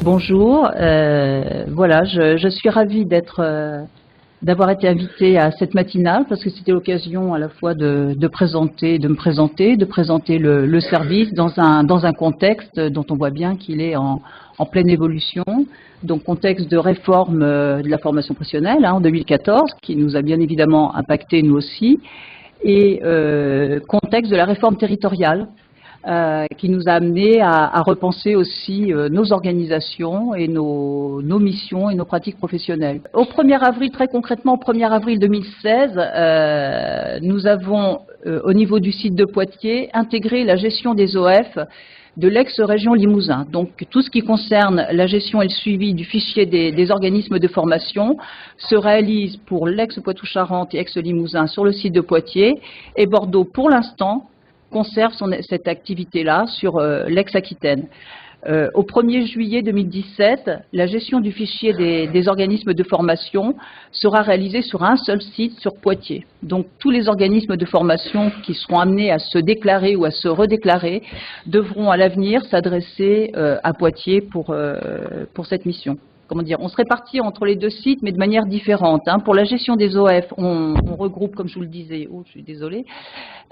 Bonjour, voilà, je suis ravie d'avoir été invitée à cette matinale parce que c'était l'occasion à la fois de me présenter le service dans un contexte dont on voit bien qu'il est en pleine évolution, donc contexte de réforme de la formation professionnelle en 2014 qui nous a bien évidemment impacté nous aussi, et contexte de la réforme territoriale qui nous a amené à repenser aussi nos organisations et nos missions et nos pratiques professionnelles. Au 1er avril, très concrètement, au 1er avril 2016, nous avons, au niveau du site de Poitiers, intégré la gestion des OF de l'ex-région Limousin. Donc tout ce qui concerne la gestion et le suivi du fichier des organismes de formation se réalise pour l'ex-Poitou-Charentes et ex-Limousin sur le site de Poitiers, et Bordeaux, pour l'instant, conserve cette activité-là sur l'ex-Aquitaine. Au 1er juillet 2017, la gestion du fichier des organismes de formation sera réalisée sur un seul site, sur Poitiers. Donc tous les organismes de formation qui seront amenés à se déclarer ou à se redéclarer devront à l'avenir s'adresser à Poitiers pour cette mission. Comment dire, on se répartit entre les deux sites, mais de manière différente. Pour la gestion des OF, on regroupe, comme je vous le disais, je suis désolée,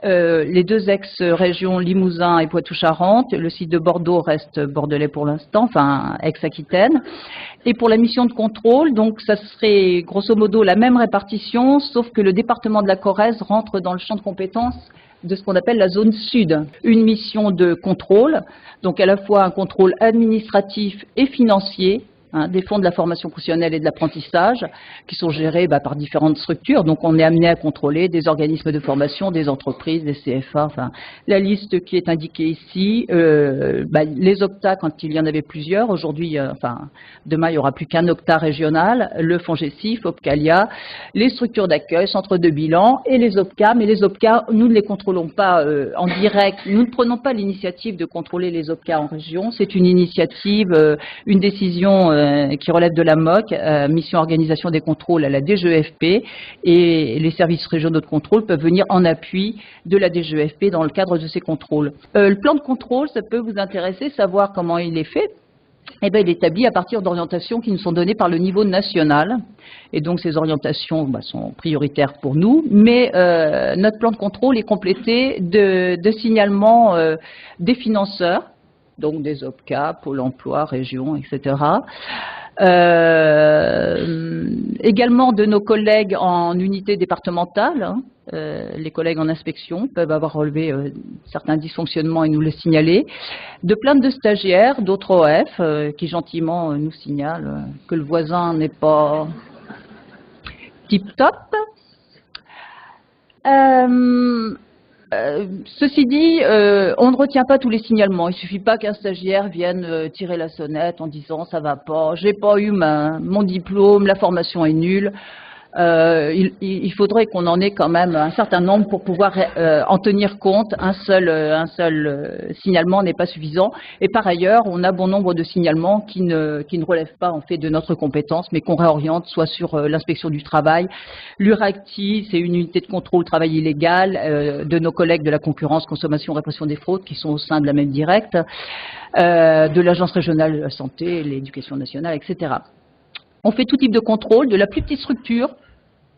les deux ex-régions Limousin et Poitou-Charentes. Le site de Bordeaux reste bordelais pour l'instant, enfin ex-Aquitaine. Et pour la mission de contrôle, donc ça serait grosso modo la même répartition, sauf que le département de la Corrèze rentre dans le champ de compétences de ce qu'on appelle la zone sud. Une mission de contrôle, donc à la fois un contrôle administratif et financier, des fonds de la formation professionnelle et de l'apprentissage qui sont gérés par différentes structures. Donc on est amené à contrôler des organismes de formation, des entreprises, des CFA, enfin la liste qui est indiquée ici, les OCTA quand il y en avait plusieurs. Aujourd'hui, demain il n'y aura plus qu'un OCTA régional, le FONGECIF, OPCALIA, les structures d'accueil, centres de bilan et les OPCA. Mais les OPCA, nous ne les contrôlons pas en direct, nous ne prenons pas l'initiative de contrôler les OPCA en région. C'est une initiative, une décision qui relève de la MOC, mission organisation des contrôles à la DGEFP, et les services régionaux de contrôle peuvent venir en appui de la DGEFP dans le cadre de ces contrôles. Le plan de contrôle, ça peut vous intéresser, savoir comment il est fait. Il est établi à partir d'orientations qui nous sont données par le niveau national. Et donc ces orientations sont prioritaires pour nous, mais notre plan de contrôle est complété de signalements des financeurs, donc des OPCA, Pôle emploi, région, etc. Également de nos collègues en unité départementale. Les collègues en inspection peuvent avoir relevé certains dysfonctionnements et nous le signaler. De plaintes de stagiaires, d'autres OF, qui gentiment nous signalent que le voisin n'est pas tip-top. Ceci dit, on ne retient pas tous les signalements. Il ne suffit pas qu'un stagiaire vienne tirer la sonnette en disant « ça va pas, j'ai pas eu mon diplôme, la formation est nulle ». Il faudrait qu'on en ait quand même un certain nombre pour pouvoir en tenir compte. Un seul signalement n'est pas suffisant. Et par ailleurs, on a bon nombre de signalements qui ne relèvent pas en fait de notre compétence, mais qu'on réoriente soit sur l'inspection du travail. L'URACTI, c'est une unité de contrôle travail illégal de nos collègues de la concurrence, consommation, répression des fraudes, qui sont au sein de la même directe, de l'Agence régionale de la santé, l'éducation nationale, etc. On fait tout type de contrôle, de la plus petite structure,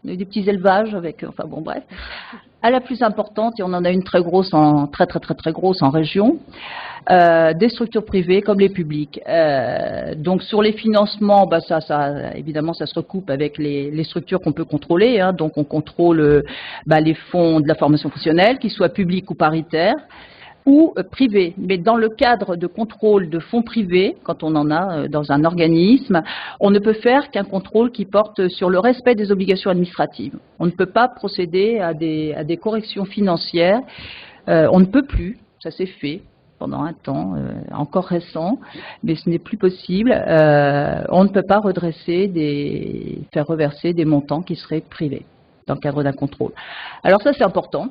des petits élevages avec, à la plus importante, et on en a une très grosse, très grosse en région, des structures privées comme les publiques. Donc sur les financements, évidemment, ça se recoupe avec les structures qu'on peut contrôler. Donc on contrôle les fonds de la formation professionnelle, qu'ils soient publics ou paritaires, ou privés. Mais dans le cadre de contrôle de fonds privés, quand on en a dans un organisme, on ne peut faire qu'un contrôle qui porte sur le respect des obligations administratives. On ne peut pas procéder à des corrections financières. On ne peut plus, ça s'est fait pendant un temps encore récent, mais ce n'est plus possible. On ne peut pas faire reverser des montants qui seraient privés dans le cadre d'un contrôle. Alors ça, c'est important,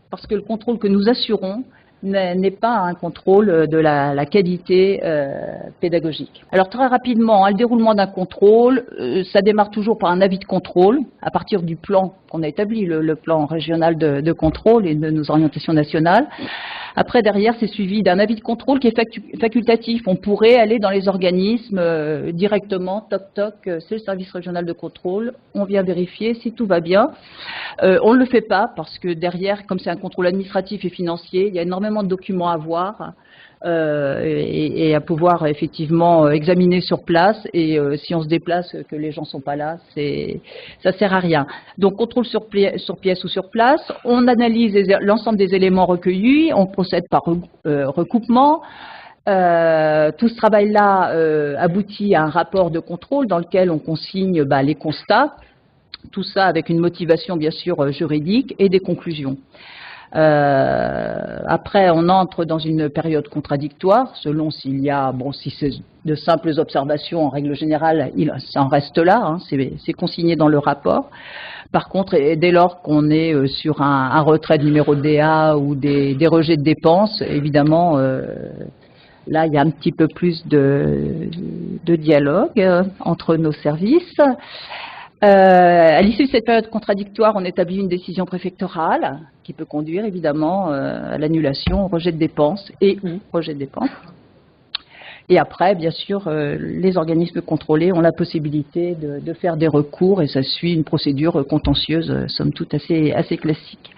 parce que le contrôle que nous assurons n'est pas un contrôle de la qualité pédagogique. Alors très rapidement, le déroulement d'un contrôle, ça démarre toujours par un avis de contrôle à partir du plan qu'on a établi, le plan régional de contrôle et de nos orientations nationales. Après, derrière, c'est suivi d'un avis de contrôle qui est facultatif. On pourrait aller dans les organismes directement, toc toc, c'est le service régional de contrôle, on vient vérifier si tout va bien. On ne le fait pas parce que derrière, comme c'est un contrôle administratif et financier, il y a énormément de documents à voir. Et à pouvoir effectivement examiner sur place, et si on se déplace, que les gens sont pas là, ça sert à rien. Donc contrôle sur pièce ou sur place, on analyse l'ensemble des éléments recueillis, on procède par recoupement. Tout ce travail-là aboutit à un rapport de contrôle dans lequel on consigne les constats, tout ça avec une motivation bien sûr juridique et des conclusions. Après, on entre dans une période contradictoire, selon s'il y a, si c'est de simples observations, en règle générale, ça en reste là, hein, c'est consigné dans le rapport. Par contre, dès lors qu'on est sur un retrait de numéro de DA ou des rejets de dépenses, évidemment, là, il y a un petit peu plus de dialogue entre nos services. À l'issue de cette période contradictoire, on établit une décision préfectorale qui peut conduire évidemment à l'annulation, au rejet de dépenses et ou rejet de dépenses. Et après, bien sûr, les organismes contrôlés ont la possibilité de faire des recours et ça suit une procédure contentieuse, somme toute assez classique.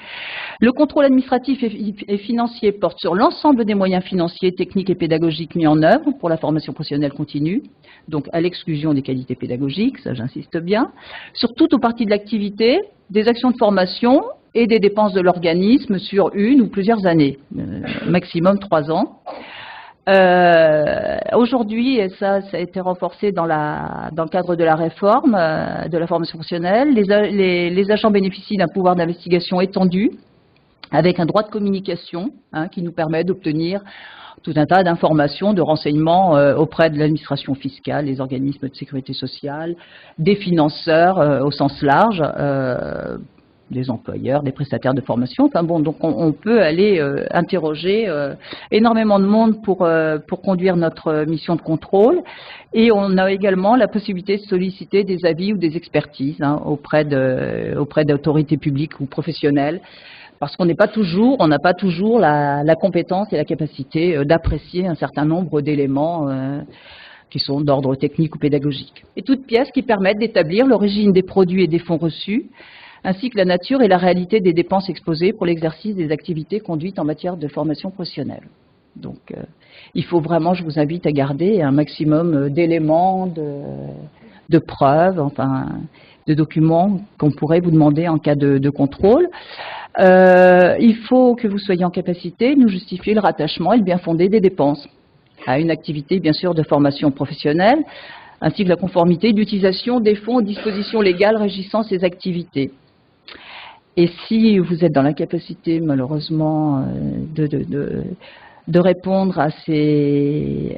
Le contrôle administratif et financier porte sur l'ensemble des moyens financiers, techniques et pédagogiques mis en œuvre pour la formation professionnelle continue, donc à l'exclusion des qualités pédagogiques, ça j'insiste bien, sur toute ou partie de l'activité, des actions de formation et des dépenses de l'organisme sur une ou plusieurs années, maximum 3 ans. Aujourd'hui, et ça a été renforcé dans le cadre de la réforme de la formation professionnelle, les agents bénéficient d'un pouvoir d'investigation étendu avec un droit de communication qui nous permet d'obtenir tout un tas d'informations, de renseignements auprès de l'administration fiscale, des organismes de sécurité sociale, des financeurs au sens large, des employeurs, des prestataires de formation. Enfin bon, donc on peut aller interroger énormément de monde pour conduire notre mission de contrôle. Et on a également la possibilité de solliciter des avis ou des expertises auprès d'autorités publiques ou professionnelles. Parce qu'on n'a pas toujours la compétence et la capacité d'apprécier un certain nombre d'éléments qui sont d'ordre technique ou pédagogique. Et toutes pièces qui permettent d'établir l'origine des produits et des fonds reçus, ainsi que la nature et la réalité des dépenses exposées pour l'exercice des activités conduites en matière de formation professionnelle. Donc, il faut vraiment, je vous invite à garder un maximum d'éléments, de preuves, enfin, de documents qu'on pourrait vous demander en cas de contrôle. Il faut que vous soyez en capacité de nous justifier le rattachement et le bien fondé des dépenses à une activité, bien sûr, de formation professionnelle, ainsi que la conformité d'utilisation des fonds aux dispositions légales régissant ces activités. Et si vous êtes dans l'incapacité, malheureusement, de répondre à ces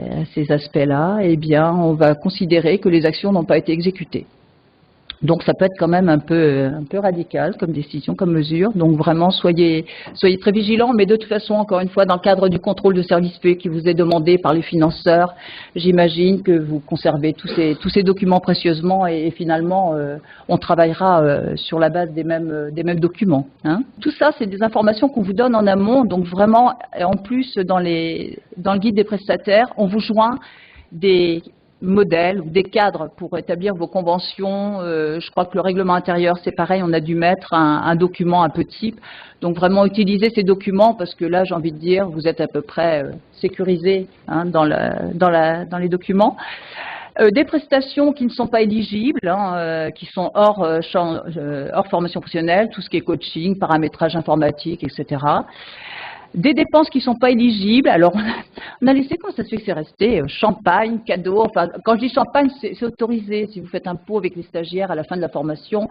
aspects-là, eh bien, on va considérer que les actions n'ont pas été exécutées. Donc ça peut être quand même un peu radical comme décision, comme mesure. Donc vraiment, soyez très vigilants, mais de toute façon, encore une fois, dans le cadre du contrôle de service fait qui vous est demandé par les financeurs, j'imagine que vous conservez tous ces documents précieusement et finalement, on travaillera sur la base des mêmes documents. Tout ça, c'est des informations qu'on vous donne en amont. Donc vraiment, en plus, dans le guide des prestataires, on vous joint des modèles ou des cadres pour établir vos conventions. Je crois que le règlement intérieur, c'est pareil, on a dû mettre un document un peu type. Donc vraiment utiliser ces documents parce que là, j'ai envie de dire, vous êtes à peu près sécurisé dans les documents. Des prestations qui ne sont pas éligibles, qui sont hors formation professionnelle, tout ce qui est coaching, paramétrage informatique, etc. Des dépenses qui ne sont pas éligibles. Alors, on a laissé, comment ça se fait que c'est resté champagne, cadeau, enfin, quand je dis champagne, c'est autorisé. Si vous faites un pot avec les stagiaires à la fin de la formation,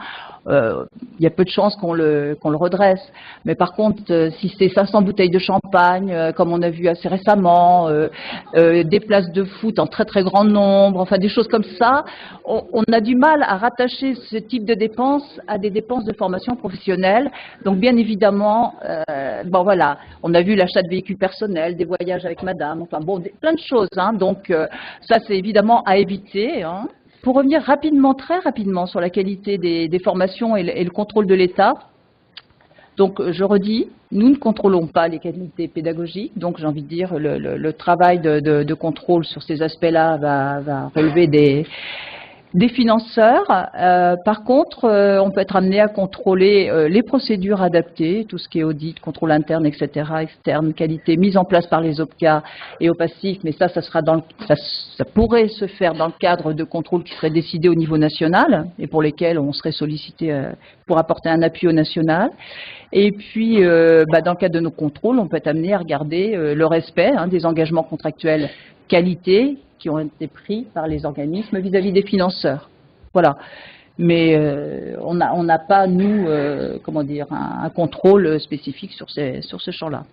il y a peu de chances qu'on le redresse. Mais par contre, si c'est 500 bouteilles de champagne, comme on a vu assez récemment, des places de foot en très très grand nombre, enfin des choses comme ça, on a du mal à rattacher ce type de dépenses à des dépenses de formation professionnelle. Donc, bien évidemment, bon voilà, on a vu l'achat de véhicules personnels, des voyages avec madame, enfin bon, plein de choses. Donc ça, c'est évidemment à éviter. Pour revenir rapidement, très rapidement, sur la qualité des formations et le contrôle de l'État, Donc, je redis, nous ne contrôlons pas les qualités pédagogiques, donc j'ai envie de dire le travail de contrôle sur ces aspects-là va relever des financeurs. Par contre, on peut être amené à contrôler les procédures adaptées, tout ce qui est audit, contrôle interne, etc., externe, qualité, mise en place par les OPCA et OPACIF, mais ça pourrait se faire dans le cadre de contrôles qui seraient décidés au niveau national et pour lesquels on serait sollicité pour apporter un appui au national. Et puis, dans le cadre de nos contrôles, on peut être amené à regarder le respect des engagements contractuels qualité qui ont été pris par les organismes vis-à-vis des financeurs. Voilà. Mais on n'a pas, nous, un contrôle spécifique sur ce champ-là.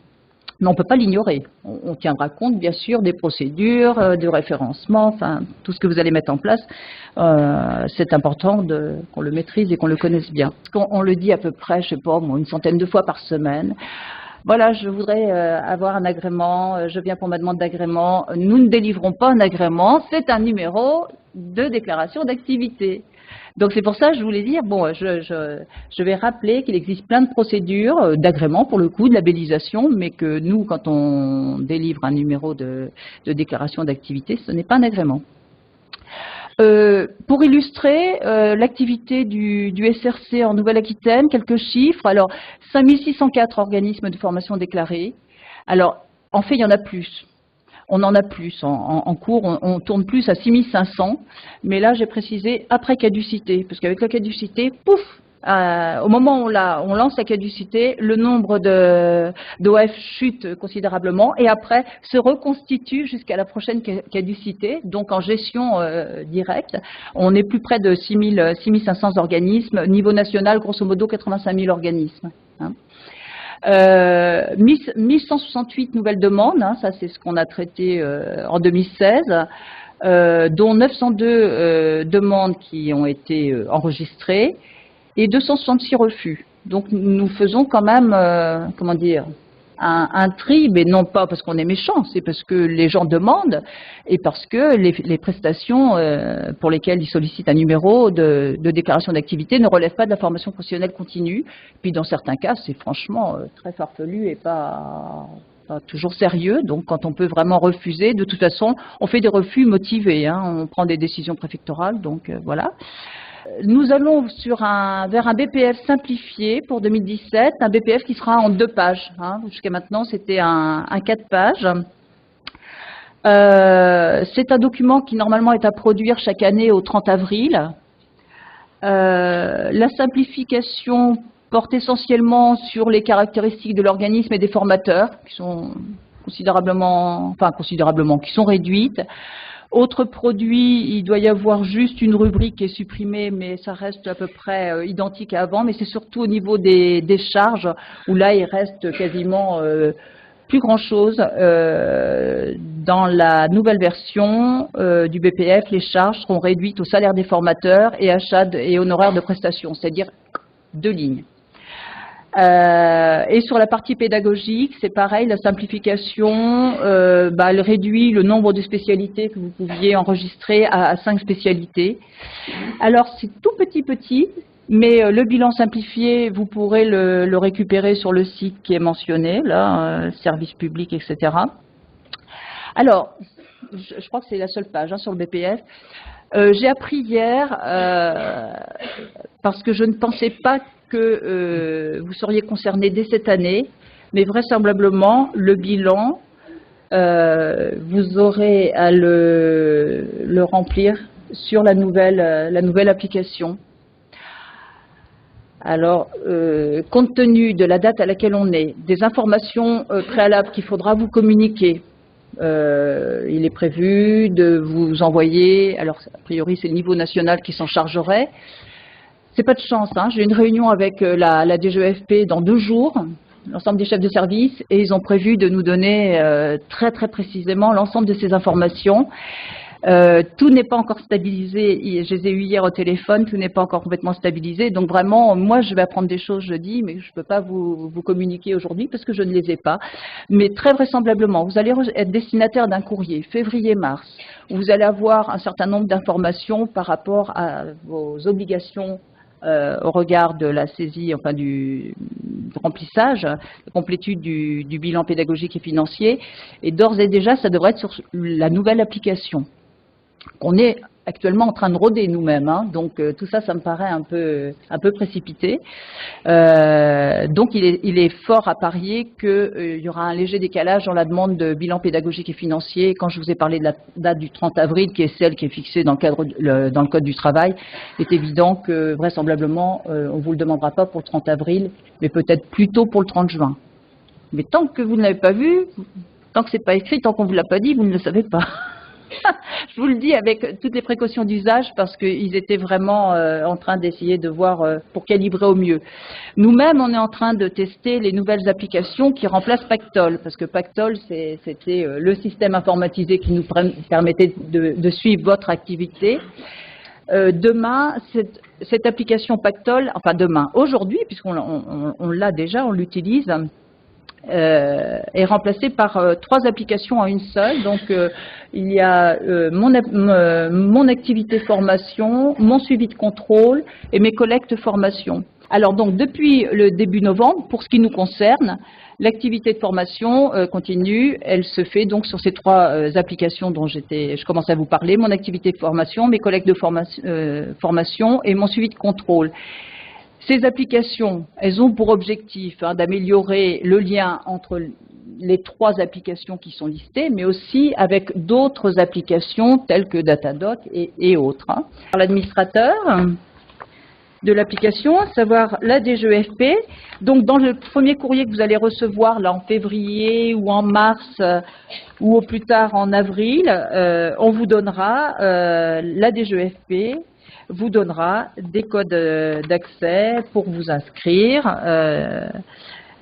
Mais on ne peut pas l'ignorer. On tiendra compte, bien sûr, des procédures, de référencement, enfin, tout ce que vous allez mettre en place. C'est important qu'on le maîtrise et qu'on le connaisse bien. On le dit à peu près, je sais pas, une centaine de fois par semaine. Voilà, je voudrais avoir un agrément, je viens pour ma demande d'agrément. Nous ne délivrons pas un agrément, c'est un numéro de déclaration d'activité. Donc c'est pour ça que je voulais dire, bon, je vais rappeler qu'il existe plein de procédures d'agrément, pour le coup, de labellisation, mais que nous, quand on délivre un numéro de déclaration d'activité, ce n'est pas un agrément. Pour illustrer l'activité du SRC en Nouvelle-Aquitaine, quelques chiffres. Alors, 5604 organismes de formation déclarés. Alors, en fait, il y en a plus. On en a plus. En cours, on tourne plus à 6500. Mais là, j'ai précisé après caducité. Parce qu'avec la caducité, pouf, au moment où on lance la caducité, le nombre d'OF chute considérablement et après se reconstitue jusqu'à la prochaine caducité. Donc en gestion directe, on est plus près de 6500 organismes. Niveau national, grosso modo, 85 000 organismes. 1168 nouvelles demandes, ça c'est ce qu'on a traité en 2016, dont 902 demandes qui ont été enregistrées et 266 refus. Donc nous faisons quand même, un tri, mais non pas parce qu'on est méchant, c'est parce que les gens demandent et parce que les prestations pour lesquelles ils sollicitent un numéro de déclaration d'activité ne relèvent pas de la formation professionnelle continue. Puis dans certains cas, c'est franchement très farfelu et pas toujours sérieux. Donc quand on peut vraiment refuser, de toute façon, on fait des refus motivés, on prend des décisions préfectorales, donc voilà. Nous allons vers un BPF simplifié pour 2017, un BPF qui sera en 2 pages. Jusqu'à maintenant, c'était un 4 pages. C'est un document qui normalement est à produire chaque année au 30 avril. La simplification porte essentiellement sur les caractéristiques de l'organisme et des formateurs, qui sont considérablement, qui sont réduites. Autre produit, il doit y avoir juste une rubrique qui est supprimée, mais ça reste à peu près identique à avant. Mais c'est surtout au niveau des charges, où là, il reste quasiment plus grand-chose. Dans la nouvelle version du BPF, les charges seront réduites au salaire des formateurs et achats et honoraires de prestations, c'est-à-dire 2 lignes. Et sur la partie pédagogique, c'est pareil, la simplification, elle réduit le nombre de spécialités que vous pouviez enregistrer à 5 spécialités. Alors c'est tout petit, mais le bilan simplifié, vous pourrez le récupérer sur le site qui est mentionné, là, service public, etc. Alors, je crois que c'est la seule page sur le BPF. J'ai appris hier, parce que je ne pensais pas que vous seriez concernés dès cette année, mais vraisemblablement, le bilan, vous aurez à le remplir sur la nouvelle application. Alors, compte tenu de la date à laquelle on est, des informations préalables qu'il faudra vous communiquer, il est prévu de vous envoyer, alors a priori c'est le niveau national qui s'en chargerait. C'est pas de chance, j'ai une réunion avec la DGEFP dans 2 jours, l'ensemble des chefs de service, et ils ont prévu de nous donner très précisément l'ensemble de ces informations. Tout n'est pas encore stabilisé, je les ai eu hier au téléphone, tout n'est pas encore complètement stabilisé, donc vraiment, moi je vais apprendre des choses jeudi, mais je ne peux pas vous communiquer aujourd'hui parce que je ne les ai pas. Mais très vraisemblablement, vous allez être destinataire d'un courrier février-mars, où vous allez avoir un certain nombre d'informations par rapport à vos obligations au regard de la saisie, enfin du remplissage, la complétude du bilan pédagogique et financier. Et d'ores et déjà, ça devrait être sur la nouvelle application qu'on est actuellement en train de roder nous-mêmes. Hein. Donc tout ça, ça me paraît un peu précipité. Donc il est fort à parier qu'il y aura un léger décalage dans la demande de bilan pédagogique et financier. Quand je vous ai parlé de la date du 30 avril, qui est celle qui est fixée dans le Code du travail, il est évident que vraisemblablement, on ne vous le demandera pas pour le 30 avril, mais peut-être plutôt pour le 30 juin. Mais tant que vous ne l'avez pas vu, tant que ce n'est pas écrit, tant qu'on ne vous l'a pas dit, vous ne le savez pas. Je vous le dis avec toutes les précautions d'usage parce qu'ils étaient vraiment en train d'essayer de voir pour calibrer au mieux. Nous-mêmes, on est en train de tester les nouvelles applications qui remplacent Pactol, parce que Pactol, c'était le système informatisé qui nous permettait de suivre votre activité. Demain, cette application Pactol, enfin demain, aujourd'hui, puisqu'on l'a déjà, on l'utilise, est remplacée par 3 applications en une seule. Donc, il y a mon activité formation, mon suivi de contrôle et mes collectes formation. Alors, donc, depuis le début novembre, pour ce qui nous concerne, l'activité de formation continue. Elle se fait donc sur ces 3 applications dont je commençais à vous parler, mon activité de formation, mes collectes de formation et mon suivi de contrôle. Ces applications, elles ont pour objectif d'améliorer le lien entre les 3 applications qui sont listées, mais aussi avec d'autres applications telles que Datadoc et autres. L'administrateur de l'application, à savoir la DGEFP. Donc, dans le premier courrier que vous allez recevoir là en février ou en mars ou au plus tard en avril, on vous donnera la DGEFP vous donnera des codes d'accès pour vous inscrire.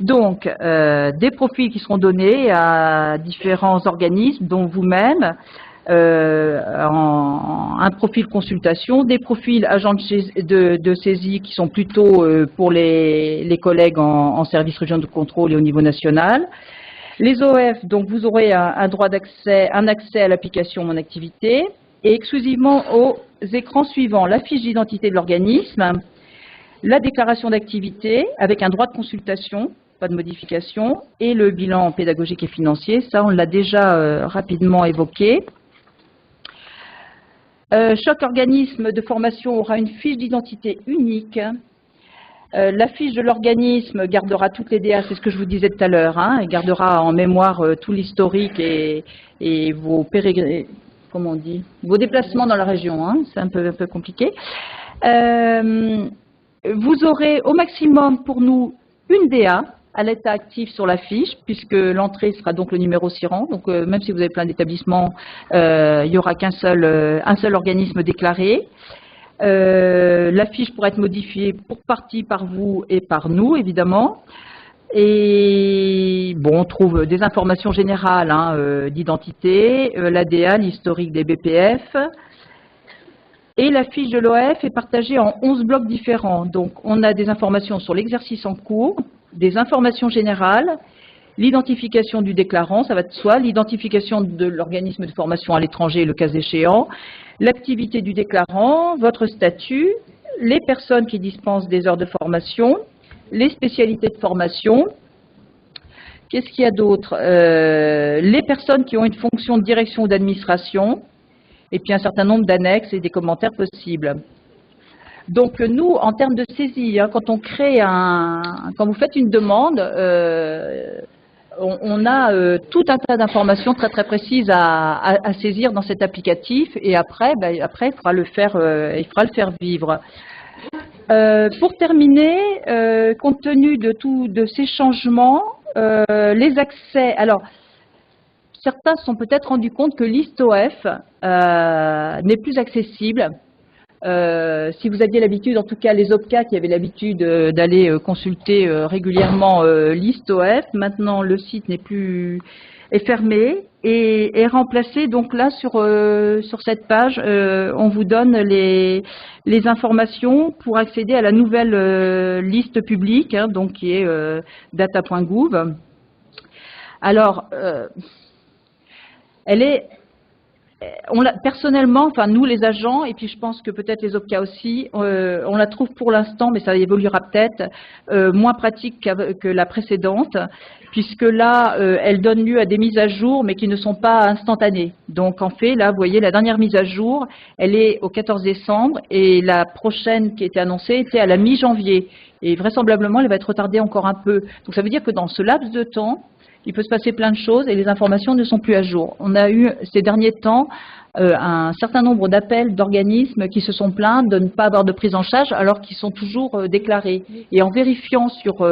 Donc, des profils qui seront donnés à différents organismes, dont vous-même, un profil consultation, des profils agents de saisie qui sont plutôt pour les collègues en service région de contrôle et au niveau national. Les OF, donc vous aurez un droit d'accès, un accès à l'application Mon Activité, et exclusivement aux écrans suivants, la fiche d'identité de l'organisme, la déclaration d'activité avec un droit de consultation, pas de modification, et le bilan pédagogique et financier, ça on l'a déjà rapidement évoqué. Chaque organisme de formation aura une fiche d'identité unique. La fiche de l'organisme gardera toutes les DA, c'est ce que je vous disais tout à l'heure, elle gardera en mémoire tout l'historique et vos comment on dit, vos déplacements dans la région, c'est un peu compliqué. Vous aurez au maximum pour nous une DA à l'état actif sur la fiche, puisque l'entrée sera donc le numéro SIRAN. Donc même si vous avez plein d'établissements, il n'y aura un seul organisme déclaré. La fiche pourra être modifiée pour partie par vous et par nous, évidemment. Et bon, on trouve des informations générales d'identité, l'ADA, l'historique des BPF. Et la fiche de l'OF est partagée en 11 blocs différents. Donc, on a des informations sur l'exercice en cours, des informations générales, l'identification du déclarant, ça va de soi, l'identification de l'organisme de formation à l'étranger, le cas échéant, l'activité du déclarant, votre statut, les personnes qui dispensent des heures de formation, les spécialités de formation. Qu'est-ce qu'il y a d'autre? Les personnes qui ont une fonction de direction ou d'administration, et puis un certain nombre d'annexes et des commentaires possibles. Donc nous, en termes de saisie, quand on crée quand vous faites une demande, on a tout un tas d'informations très très précises à saisir dans cet applicatif, et après, il faudra le faire vivre. Pour terminer, compte tenu de ces changements, les accès. Alors, certains se sont peut-être rendus compte que l'ISTOF n'est plus accessible. Si vous aviez l'habitude, en tout cas les OPCA qui avaient l'habitude d'aller consulter régulièrement l'ISTOF, maintenant le site est fermé et est remplacé. Donc là, sur cette page, on vous donne les informations pour accéder à la nouvelle liste publique, donc qui est data.gouv. Alors, elle est personnellement, enfin nous les agents, et puis je pense que peut-être les OPCA aussi, on la trouve pour l'instant, mais ça évoluera peut-être, moins pratique que la précédente, puisque là, elle donne lieu à des mises à jour, mais qui ne sont pas instantanées. Donc en fait, là, vous voyez, la dernière mise à jour, elle est au 14 décembre, et la prochaine qui était annoncée était à la mi-janvier. Et vraisemblablement, elle va être retardée encore un peu. Donc ça veut dire que dans ce laps de temps, il peut se passer plein de choses et les informations ne sont plus à jour. On a eu ces derniers temps un certain nombre d'appels d'organismes qui se sont plaints de ne pas avoir de prise en charge alors qu'ils sont toujours déclarés. Et en vérifiant sur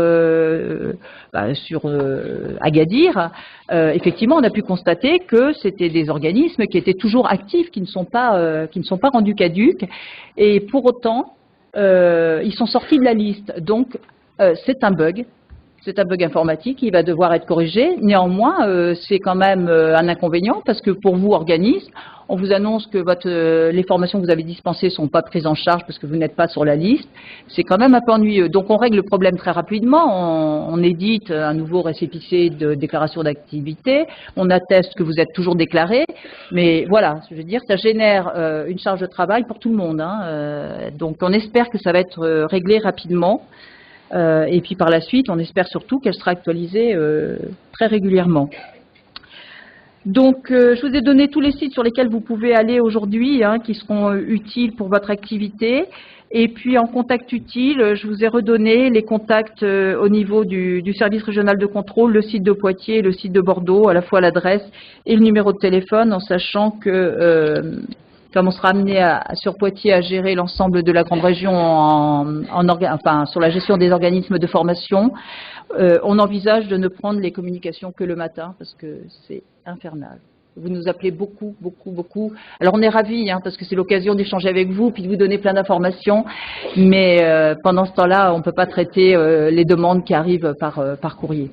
Agadir, effectivement, on a pu constater que c'était des organismes qui étaient toujours actifs, qui ne sont pas rendus caducs. Et pour autant, ils sont sortis de la liste. Donc, c'est un bug. C'est un bug informatique, il va devoir être corrigé. Néanmoins, c'est quand même un inconvénient parce que pour vous, organisme, on vous annonce que les formations que vous avez dispensées ne sont pas prises en charge parce que vous n'êtes pas sur la liste. C'est quand même un peu ennuyeux. Donc on règle le problème très rapidement. On édite un nouveau récépissé de déclaration d'activité. On atteste que vous êtes toujours déclaré. Mais voilà, je veux dire, ça génère une charge de travail pour tout le monde. Donc on espère que ça va être réglé rapidement. Et puis par la suite, on espère surtout qu'elle sera actualisée très régulièrement. Donc, je vous ai donné tous les sites sur lesquels vous pouvez aller aujourd'hui, qui seront utiles pour votre activité. Et puis, en contact utile, je vous ai redonné les contacts au niveau du service régional de contrôle, le site de Poitiers, le site de Bordeaux, à la fois l'adresse et le numéro de téléphone, en sachant que comme on sera amené sur Poitiers à gérer l'ensemble de la grande région sur la gestion des organismes de formation, on envisage de ne prendre les communications que le matin parce que c'est infernal. Vous nous appelez beaucoup, beaucoup, beaucoup. Alors on est ravis parce que c'est l'occasion d'échanger avec vous puis de vous donner plein d'informations. Mais pendant ce temps-là, on ne peut pas traiter les demandes qui arrivent par courrier.